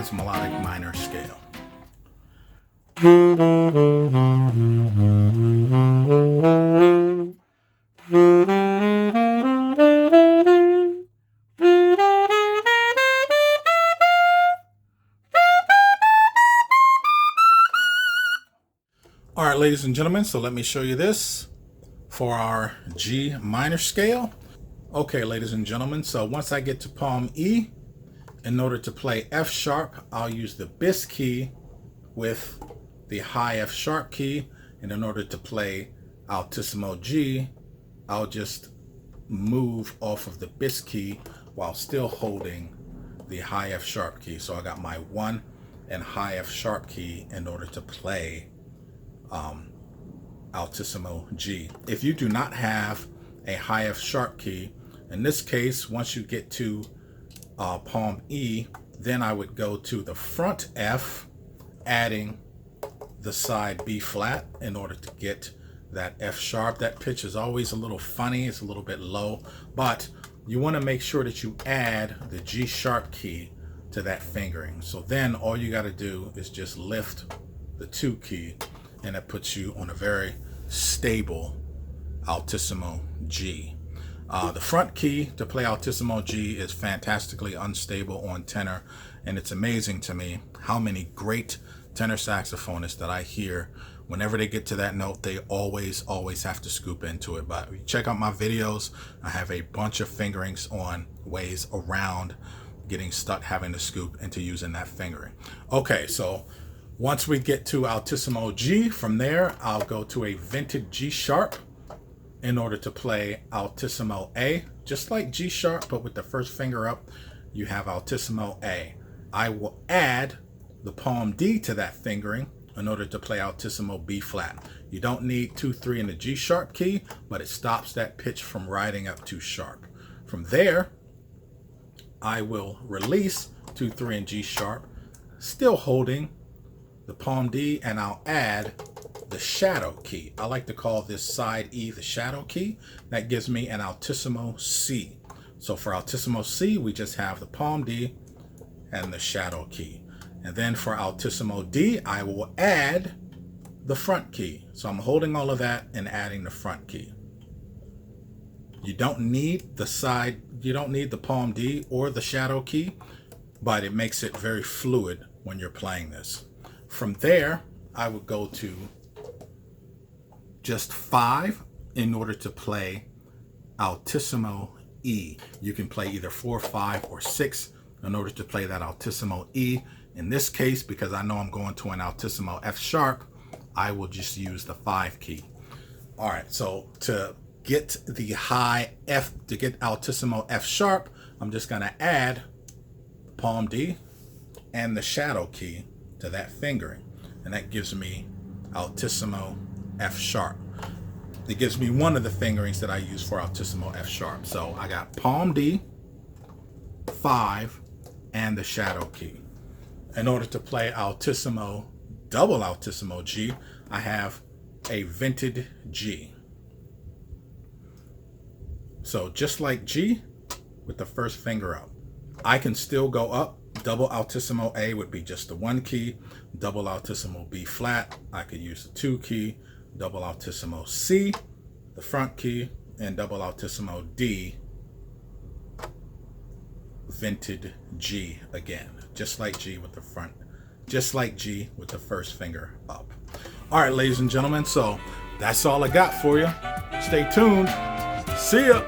Instruments Melodic Minor Scale. All right, ladies and gentlemen, so let me show you this for our G minor scale. Okay, ladies and gentlemen, so once I get to palm E, in order to play F sharp, I'll use the bis key with the high F sharp key. And in order to play Altissimo G, I'll just move off of the bis key while still holding the high F sharp key. So I got my 1 and high F sharp key in order to play Altissimo G. If you do not have a high F sharp key, in this case, once you get to palm E, then I would go to the front F, adding the side B flat in order to get that F sharp. That pitch is always a little funny, it's a little bit low, but you want to make sure that you add the G sharp key to that fingering. So then all you got to do is just lift the 2 key, and it puts you on a very stable Altissimo G. The front key to play Altissimo G is fantastically unstable on tenor, and it's amazing to me how many great tenor saxophonists that I hear, whenever they get to that note, they always have to scoop into it. But check out my videos. I have a bunch of fingerings on ways around getting stuck having to scoop into using that fingering. Okay, so once we get to Altissimo G, from there, I'll go to a vented G sharp in order to play Altissimo A. Just like G sharp, but with the first finger up, you have Altissimo A. I will add the palm D to that fingering in order to play Altissimo B flat. You don't need 2, 3 in the G sharp key, but it stops that pitch from riding up too sharp. From there, I will release 2, 3 in G sharp, still holding the palm D, and I'll add the shadow key. I like to call this side E the shadow key. That gives me an Altissimo C. So for Altissimo C, we just have the palm D and the shadow key. And then for Altissimo D, I will add the front key. So I'm holding all of that and adding the front key. You don't need the side, you don't need the palm D or the shadow key, but it makes it very fluid when you're playing this. From there, I would go to just 5 in order to play Altissimo E. You can play either 4, 5, or 6 in order to play that Altissimo E. In this case, because I know I'm going to an Altissimo F sharp, I will just use the 5 key. All right, so to get the high F, to get Altissimo F sharp, I'm just gonna add palm D and the shadow key to that fingering, and that gives me Altissimo F sharp. It gives me one of the fingerings that I use for Altissimo F sharp. So I got palm D, 5, and the shadow key. In order to play Altissimo, double Altissimo G, I have a vented G. So just like G, with the first finger up, I can still go up. Double Altissimo A would be just the 1 key. Double Altissimo B flat, I could use the 2 key. Double Altissimo C, the front key, and double Altissimo D, vented G again, just like G with the front, just like G with the first finger up. All right, ladies and gentlemen, so that's all I got for you. Stay tuned. See ya.